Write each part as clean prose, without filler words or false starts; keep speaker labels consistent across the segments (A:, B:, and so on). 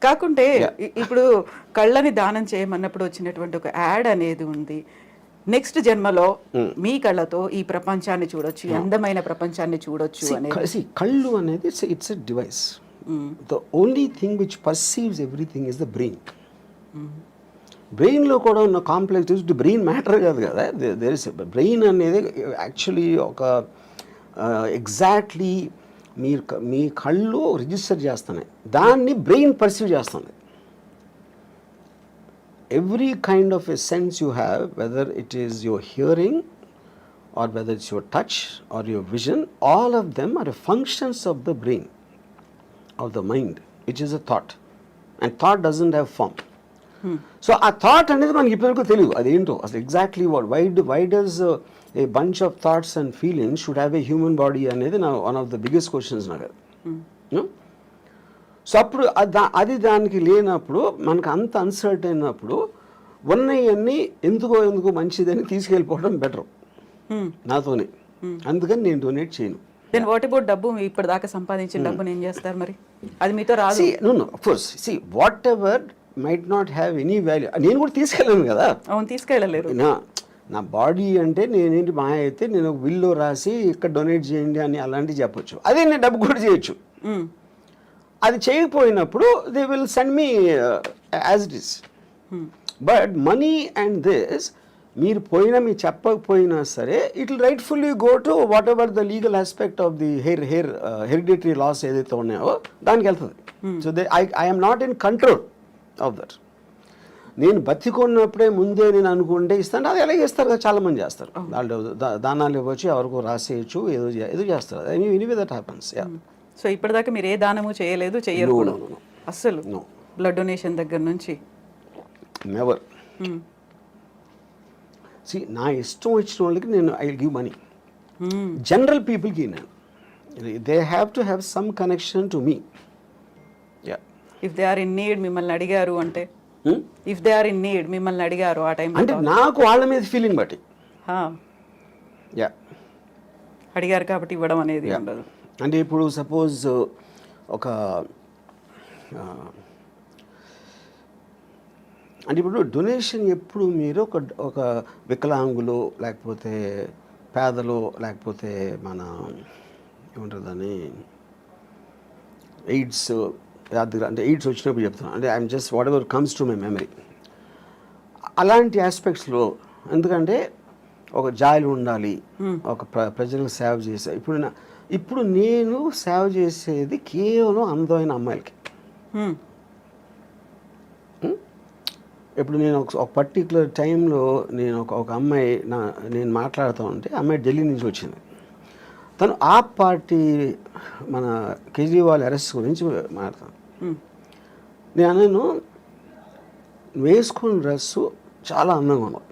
A: కాకుంటే ఇప్పుడు కళ్ళని దానం చేయమన్నప్పుడు వచ్చినటువంటి ఒక యాడ్ అనేది ఉంది. నెక్స్ట్ జన్మలో మీ కళ్ళతో ఈ ప్రపంచాన్ని చూడొచ్చు, అందమైన ప్రపంచాన్ని చూడొచ్చు అనేది.
B: కళ్ళు అనేది it's a device. The only thing which perceives everything is the brain. బ్రెయిన్లో కూడా ఉన్న కాంప్లెక్స్ బ్రెయిన్ మ్యాటర్ కాదు కదా, దేర్ ఇస్ బ్రెయిన్ అనేది యాక్చువల్లీ ఒక ఎగ్జాక్ట్లీ మీ కళ్ళు రిజిస్టర్ చేస్తున్నాయి, దాన్ని బ్రెయిన్ పర్సీవ్ చేస్తుంది. Every kind of a sense you have, whether it is your hearing or whether it's your touch or your vision, all of them are functions of the brain, of the mind, which is a thought, and thought doesn't have form. So a thought అనేది మనకి ఇప్పటివరకు తెలియదు అదేంటో అసలు exactly what why does a bunch of thoughts and feelings should have a human body అనేది నా one of the biggest questions నాకు. So అప్పుడు అది దానికి లేనప్పుడు మనకు అంత అన్సర్ట్ అయినప్పుడు ఉన్నవన్నీ ఎందుకో మంచిదని తీసుకెళ్ళిపోవడం బెటర్ నాతోనే. అందుకని నేను డొనేట్ చేయను.
A: దెన్ వాట్ అబౌట్ డబ్బు? ఇప్పటిదాకా సంపాదించిన డబ్బుని ఏం చేస్తారు మరి? అది మీతో రాదు.
B: Of course what ever might not have any value నేను కూడా తీసుకెళ్ళాను కదా.
A: అవును, తీసుకెళ్ళలేరు.
B: నా బాడీ అంటే నేనేంటి మా అయితే నేను ఒక బిల్లో రాసి ఇక్కడ డొనేట్ చేయండి అని అలాంటివి చెప్పొచ్చు. అదే నేను డబ్బు కూడా చేయొచ్చు. అది చేయకపోయినప్పుడు they will send me as it is. But money and this మీరు చెప్పకపోయినా సరే it will rightfully go to whatever the legal aspect of the hereditary laws ఏదైతే ఉన్నాయో దానికి వెళ్తుంది. So I'm not in control of that. నేను బతికున్నప్పుడే ముందే నేను అనుకుంటే ఇస్తాను, అది ఎలా చేస్తారు కదా, చాలా మంది చేస్తారు. వాళ్ళు దానాలు ఇవ్వచ్చు, ఎవరికో రాసేయచ్చు, ఏదో చేస్తారు. Anyway that happens.
A: సో ఇప్పటిదాకా మీరు ఏ దానము చేయలేదు, చెయ్యరు అస్సలు? బ్లడ్ డొనేషన్ దగ్గర నుంచి
B: నెవర్. నా ఇష్టం వచ్చిన వాళ్ళకి నేను I will give money. General పీపుల్కి నేను they have to have some connection to me.
A: If they are in need మిమ్మల్ని అడిగారు అంటే, if they are in need మిమ్మల్ని అడిగారు ఆ టైం
B: అంటే నాకు వాళ్ళ మీద ఫీలింగ్ బట్టి
A: అడిగారు కాబట్టి ఇవ్వడం అనేది ఉండదు.
B: అంటే ఇప్పుడు సపోజ్ ఒక అంటే ఇప్పుడు డొనేషన్ ఎప్పుడు మీరు ఒక వికలాంగులు లేకపోతే పేదలు లేకపోతే మన ఏమంటారు దాన్ని ఎయిడ్స్ అంటే ఎయిడ్స్ వచ్చినప్పుడు చెప్తున్నాను. అంటే I'm just what ever comes to my memory. అలాంటి ఆస్పెక్ట్స్లో ఎందుకంటే ఒక జాయిలు ఉండాలి, ఒక ప్రజలకు సేవ చేసే. ఇప్పుడు నేను సేవ చేసేది కేవలం అందమైన అమ్మాయిలకి. ఇప్పుడు నేను ఒక పర్టికులర్ టైంలో నేను ఒక అమ్మాయి నేను మాట్లాడుతూ ఉంటే అమ్మాయి ఢిల్లీ నుంచి వచ్చింది. తను ఆప్ పార్టీ మన కేజ్రీవాల్ అరెస్ట్ గురించి మాట్లాడతాను. నేను వేసుకున్న డ్రెస్సు చాలా అందంగా ఉన్నది.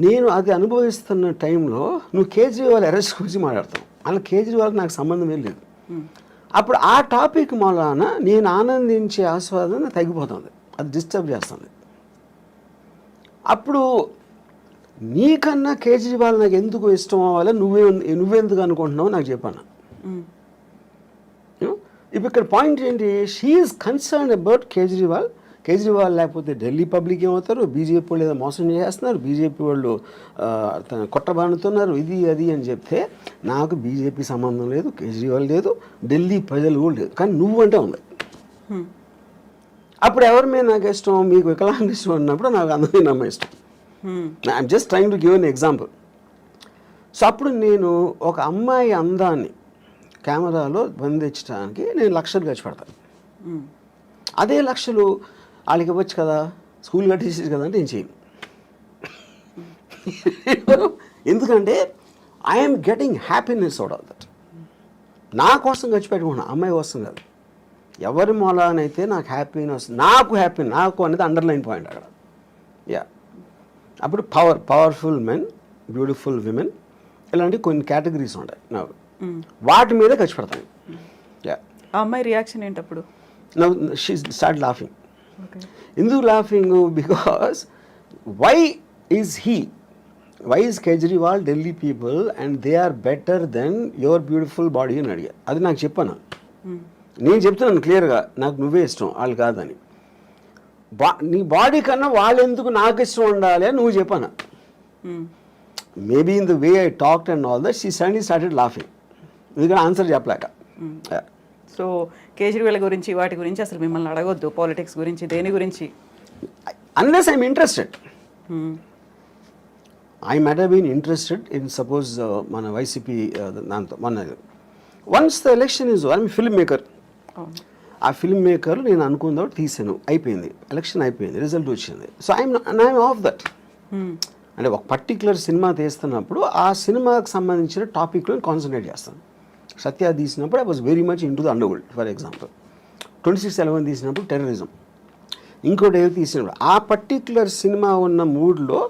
B: నేను అది అనుభవిస్తున్న టైంలో నువ్వు కేజ్రీవాల్ అరెస్ట్ గురించి మాట్లాడతావు. అలా కేజ్రీవాల్కి నాకు సంబంధమే లేదు. అప్పుడు ఆ టాపిక్ మూలాన నేను ఆనందించే ఆస్వాదన తగ్గిపోతుంది, అది డిస్టర్బ్ చేస్తుంది. అప్పుడు నీకన్నా కేజ్రీవాల్ నాకు ఎందుకు ఇష్టం అవ్వాలి, నువ్వెందుకు అనుకుంటున్నావు నాకు చెప్పాను. ఇప్పుడు ఇక్కడ పాయింట్ ఏంటి, she is concern about Kejriwal. లేకపోతే ఢిల్లీ పబ్లిక్ ఏమవుతారు, బీజేపీ వాళ్ళు ఏదో మోసం చేస్తున్నారు, బీజేపీ వాళ్ళు కొట్టబానుతున్నారు, ఇది అది అని చెప్తే నాకు బీజేపీ సంబంధం లేదు, కేజ్రీవాల్ లేదు, ఢిల్లీ ప్రజలు కూడా లేదు, కానీ నువ్వంటే ఉంది. అప్పుడు ఎవరి మీద నాకు ఇష్టం, మీకు వికలాంగ ఇష్టం అన్నప్పుడు నాకు అందమైన అమ్మాయి ఇష్టం. I'm just trying to give an example. So అప్పుడు నేను ఒక అమ్మాయి అందాన్ని కెమెరాలో బంధించడానికి నేను లక్షలు ఖర్చు పెడతాను. అదే లక్షలు వాళ్ళకి ఇవ్వచ్చు కదా, స్కూల్ కట్టేసి కదా అంటే నేను చేయను. ఎందుకంటే I'm getting happiness out of that. నా కోసం ఖర్చు పెట్టుకున్నాను, అమ్మాయి కోసం కాదు. ఎవరి మూలానైతే నాకు హ్యాపీనెస్, నాకు అనేది అండర్లైన్ పాయింట్ అక్కడ. అప్పుడు పవర్ఫుల్ మెన్, బ్యూటిఫుల్ విమెన్, ఇలాంటి కొన్ని కేటగిరీస్ ఉంటాయి నాకు, వాటి మీద ఖర్చు పెడతాను.
A: ఆ అమ్మాయి రియాక్షన్ ఏంటప్పుడు?
B: She start laughing. ఎందుకు laughing? Because why is Kejriwal Delhi people and they are better than your beautiful body అని అడిగారు. అది నాకు చెప్పాను. నేను చెప్తున్నాను క్లియర్గా, నాకు నువ్వే ఇష్టం వాళ్ళు కాదని. నీ బాడీ కన్నా వాళ్ళు ఎందుకు నాకు ఇష్టం ఉండాలి అని నువ్వు చెప్పాను. Maybe in the way I talked and all that she suddenly started laughing. ఎందుకంటే ఆన్సర్ చెప్పలేక.
A: సో కేజ్రీవాల్ గురించి వాటి గురించి అసలు మిమ్మల్ని అడగొద్దు, పాలిటిక్స్ గురించి దేని గురించి.
B: Unless I'm interested. I might have been interested in suppose మన వైసీపీ దాంతో మన once the election is I'm film maker. ఆ ఫిల్మ్ మేకర్ నేను అనుకున్న తీసాను, అయిపోయింది, ఎలక్షన్ అయిపోయింది, రిజల్ట్ వచ్చింది. So I'm off that. అంటే ఒక పర్టికులర్ సినిమా తీస్తున్నప్పుడు ఆ సినిమాకి సంబంధించిన టాపిక్లో కాన్సన్ట్రేట్ చేస్తాను. సత్య తీసినప్పుడు I was very much in to the underworld for example. 26/11 తీసినప్పుడు టెర్రరిజం. ఇంకోటి ఏదో తీసినప్పుడు ఆ పర్టికులర్ సినిమా ఉన్న మూడ్లో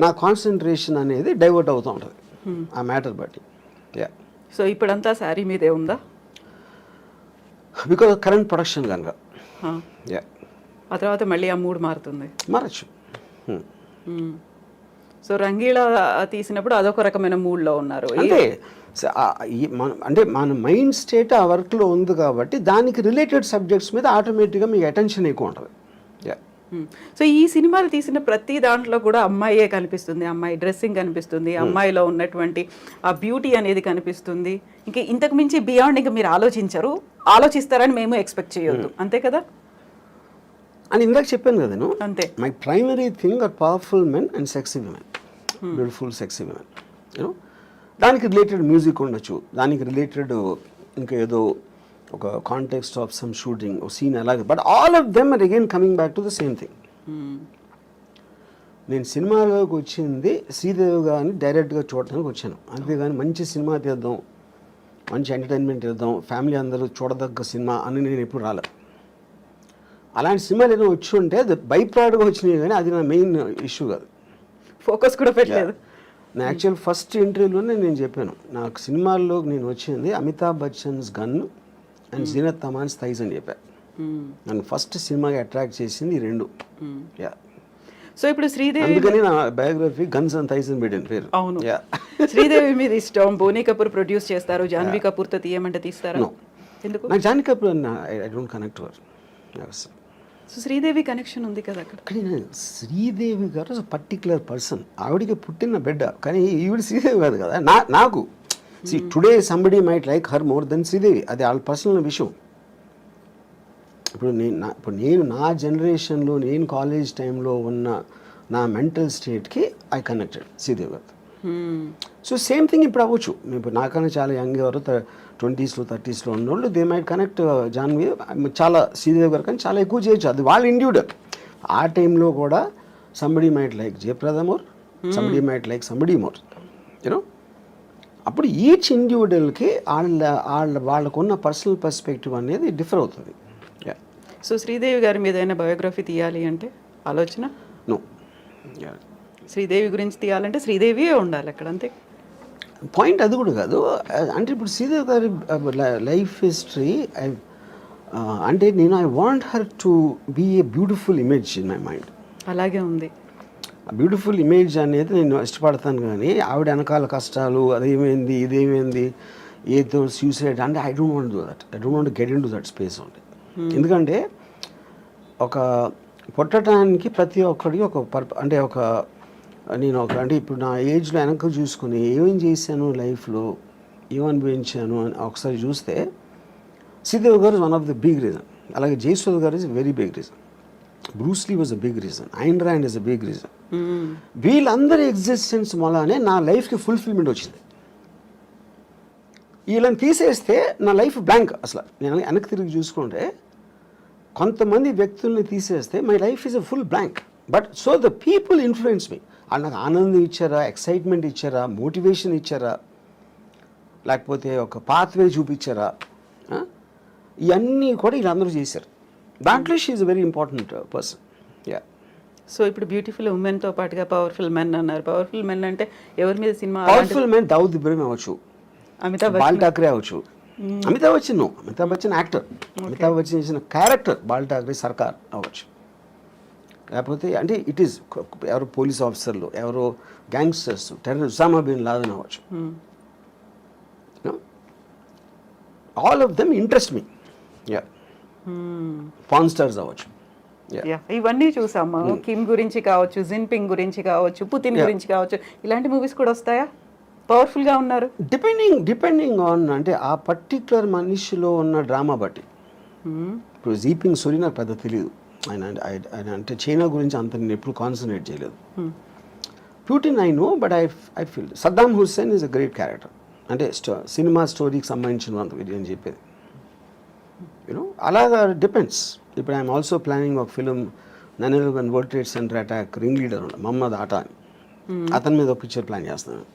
B: నా కాన్సన్ట్రేషన్ అనేది డైవర్ట్ అవుతూ ఉంటుంది ఆ మ్యాటర్ బట్టి. యా.
A: సో ఇప్పుడంతా శారీ మీదే ఉందా?
B: బికాజ్ కరెంట్ ప్రొడక్షన్ కనుక. యా.
A: ఆ తర్వాత మళ్ళీ ఆ మూడ్ మారుతుంది.
B: మారచ్చు.
A: సో రంగీలా తీసినప్పుడు అదొక రకమైన మూడ్లో ఉన్నారు.
B: అంటే మన మైండ్ స్టేట్ ఆ వర్క్లో ఉంది కాబట్టి దానికి రిలేటెడ్ సబ్జెక్ట్స్ మీద ఆటోమేటిక్గా మీకు అటెన్షన్ ఎక్కువ ఉంటుంది.
A: సో ఈ సినిమాలు తీసిన ప్రతి దాంట్లో కూడా అమ్మాయే కనిపిస్తుంది, అమ్మాయి డ్రెస్సింగ్ కనిపిస్తుంది, అమ్మాయిలో ఉన్నటువంటి ఆ బ్యూటీ అనేది కనిపిస్తుంది. ఇంకా ఇంతకు మించి బియాండ్ ఇంకా మీరు ఆలోచిస్తారని మేము ఎక్స్పెక్ట్ చేయొద్దు, అంతే కదా?
B: అని ఇందాక చెప్పాను కదా నేను.
A: అంతే.
B: My primary thing are powerful men and sexy women, beautiful sexy women. You know దానికి రిలేటెడ్ మ్యూజిక్ ఉండొచ్చు, దానికి రిలేటెడ్ ఇంకా ఏదో ఒక context of some shooting scene అలాగే, but all of them are again coming back to the same thing. నేను సినిమాలోకి వచ్చింది శ్రీదేవి గారిని డైరెక్ట్గా చూడటానికి వచ్చాను, అంతేగాని మంచి సినిమా తీద్దాం, మంచి ఎంటర్టైన్మెంట్ ఇద్దాం, ఫ్యామిలీ అందరూ చూడదగ్గ సినిమా అని నేను ఎప్పుడు రాలేదు. అలాంటి సినిమాలు ఏదైనా వచ్చి ఉంటే అది బై ప్రోడక్ట్గా వచ్చినాయి, కానీ అది నా మెయిన్ ఇష్యూ కాదు.
A: ఫోకస్ కూడా పెట్టలేదు.
B: నా యాక్చువల్ ఫస్ట్ ఇంటర్వ్యూలోనే నేను చెప్పాను, నాకు సినిమాల్లో నేను వచ్చింది Amitabh Bachchan's gun and Zeenat Aman's thighs అని చెప్పాను. నన్ను ఫస్ట్ సినిమాకి అట్రాక్ట్ చేసింది ఈ రెండు. యా.
A: సో ఇప్పుడు శ్రీదేవి,
B: అందుకని నా బయోగ్రఫీ గన్స్ అండ్ థైస్ అని పెట్టాను పేరు.
A: అవును. శ్రీదేవి మీద ఇష్టం, బోనీ కపూర్ ప్రొడ్యూస్ చేస్తారు, జాన్వీ కపూర్తో తీయమంటే తీస్తారా? ఎందుకు?
B: నాకు Janhvi Kapoor I don't connect to her.
A: So Sridevi connection ఉంది కదా అక్కడ.
B: కానీ శ్రీదేవి గారు పర్టికులర్ పర్సన్, ఆవిడికి పుట్టిన బిడ్డ, కానీ ఈవిడ శ్రీదేవి కాదు కదా. నాకు today somebody might like her more than Sridevi, అది వాళ్ళ పర్సనల్ విషయం. ఇప్పుడు నేను నా జనరేషన్లో నేను కాలేజ్ టైంలో ఉన్న నా మెంటల్ స్టేట్కి ఐ కనెక్టెడ్ శ్రీదేవి గారు. సో సేమ్ థింగ్ ఇప్పుడు అవ్వచ్చు. ఇప్పుడు నాకన్నా చాలా యంగ్ ఎవరు 20s, 30s ఉన్నోళ్ళు దే మైట్ కనెక్ట్ జాన్వీ చాలా శ్రీదేవి గారు, కానీ చాలా ఎక్కువ చేయొచ్చు, అది వాళ్ళ ఇండివిజువల్. ఆ టైంలో కూడా somebody might like Jayaprada more, somebody might like somebody more, you know. అప్పుడు ఈచ్ ఇండివిజువల్కి వాళ్ళకున్న పర్సనల్ పర్స్పెక్టివ్ అనేది డిఫర్ అవుతుంది.
A: సో శ్రీదేవి గారి మీద ఏదైనా బయోగ్రఫీ తీయాలి అంటే ఆలోచన?
B: నో.
A: శ్రీదేవి గురించి తీయాలంటే శ్రీదేవియే ఉండాలి అక్కడ, అంతే.
B: పాయింట్ అది కూడా కాదు. అంటే ఇప్పుడు శ్రీదేవి గారి లైఫ్ హిస్టరీ అంటే నేను I want her to be a beautiful image in my mind.
A: అలాగే ఉంది.
B: ఆ బ్యూటిఫుల్ ఇమేజ్ అనేది నేను ఇష్టపడతాను, కానీ ఆవిడ వెనకాల కష్టాలు, అదేమైంది ఇదేమైంది ఏదో సూసైడ్ అంటే I don't want do that. I don't want get in to that space only. ఎందుకంటే ఒక పుట్టడానికి ప్రతి ఒక్కడికి ఒక అంటే అంటే ఇప్పుడు నా ఏజ్లో వెనక చూసుకుని ఏమేం చేశాను లైఫ్లో, ఏమనుభవించాను అని ఒకసారి చూస్తే శ్రీదేవి గారు is one of the big reason. అలాగే జయసుధ గారు is very big reason. Bruce Lee was a big reason. Ayn Rand is a big reason. వీళ్ళందరి ఎగ్జిస్టెన్స్ వల్లనే నా లైఫ్కి ఫుల్ఫిల్మెంట్ వచ్చింది. వీళ్ళని తీసేస్తే నా లైఫ్ బ్లాంక్. అసలు నేను వెనక్కి తిరిగి చూసుకుంటే కొంతమంది వ్యక్తుల్ని తీసేస్తే my life is a full blank. But so the people influence me. వాళ్ళు నాకు ఆనందం ఇచ్చారా, ఎక్సైట్మెంట్ ఇచ్చారా, మోటివేషన్ ఇచ్చారా, లేకపోతే ఒక పాత్వే చూపించారా, ఇవన్నీ కూడా వీళ్ళందరూ చేశారు. దాంట్లో she is a very important person. Yeah.
A: So ఇప్పుడు బ్యూటిఫుల్ ఉమెన్తో పాటుగా పవర్ఫుల్ మెన్ అన్నారు. పవర్ఫుల్ మెన్ అంటే ఎవరి మీద cinema?
B: Powerful men Dawood Ibrahim అవ్వచ్చు, బాల్ ఠాక్రే అవ్వచ్చు. అమితాబ్ బచ్చన్ యాక్టర్. అమితాబ్ బచ్చన్ చేసిన క్యారెక్టర్ బాల్ ఠాక్రే సర్కార్ అవ్వచ్చు. లేకపోతే అంటే ఇట్ ఈస్ ఎవరో పోలీస్ ఆఫీసర్లు, ఎవరో gangsters, terrorist, Osama bin Laden అవ్వచ్చు. All of them interest me. Yeah porn stars అవ్వచ్చు.
A: Yeah, ఇవన్నీ చూసాము. కిమ్ గురించి కావచ్చు, జిన్పింగ్ గురించి కావచ్చు, పుతిన్ గురించి కావచ్చు, ఇలాంటి మూవీస్ కూడా వస్తాయా? పవర్ఫుల్ గా ఉన్నారు.
B: డిపెండింగ్ ఆన్ అంటే ఆ పర్టిక్యులర్ మనిషిలో ఉన్న డ్రామా బట్టి. ఇప్పుడు జీపింగ్ సూరి నాకు పెద్ద తెలియదు, ఆయన అంటే చైనా గురించి అంత నేను ఎప్పుడు కాన్సన్ట్రేట్ చేయలేదు. Putin I know, but I feel Saddam Hussain is a great character. అంటే సినిమా స్టోరీకి సంబంధించినంత ఇది అని చెప్పేది. యూనో అలాగా డిపెండ్స్. ఇప్పుడు ఐఎమ్ ఆల్సో ప్లానింగ్ ఒక film 9/11 world trade centre attack ring leader ఉన్న మహమ్మద్ ఆటా అని, అతని మీద ఒక పిక్చర్ ప్లాన్ చేస్తున్నాను.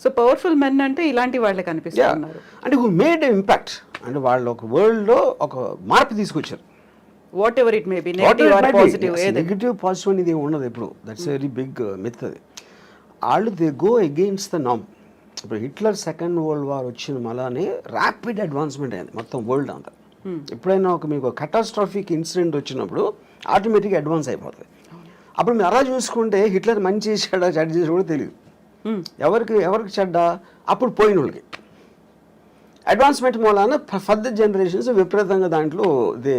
A: సో పవర్ఫుల్ మెన్ అంటే ఇలాంటి వాళ్ళే కనిపిస్తున్నారు.
B: అంటే హూ మేడ్ ఇంపాక్ట్, అంటే వాళ్ళు ఒక వరల్డ్లో ఒక మార్పు తీసుకొచ్చారు.
A: Whatever it may be, negative or positive,
B: negative positive అనేది ఉండదు ఎప్పుడు. దట్స్ వెరీ బిగ్ మిత్ అది. వాళ్ళు దే గో అగెయిన్స్ట్ ద నామ్. ఇప్పుడు హిట్లర్ సెకండ్ వరల్డ్ వార్ వచ్చిన మళ్ళానే ర్యాపిడ్ అడ్వాన్స్మెంట్ అయింది మొత్తం వరల్డ్ అంతా. ఎప్పుడైనా మీకు కటాస్ట్రాఫిక్ ఇన్సిడెంట్ వచ్చినప్పుడు ఆటోమేటిక్గా అడ్వాన్స్ అయిపోతుంది. అప్పుడు మీరు అలా చూసుకుంటే హిట్లర్ మంచి చెడ్డ చేసి కూడా తెలియదు. ఎవరికి చెడ్డ అప్పుడు పోయిన వాళ్ళకి. అడ్వాన్స్మెంట్ మూలాన ఫర్దర్ జనరేషన్స్ విపరీతంగా దాంట్లో దే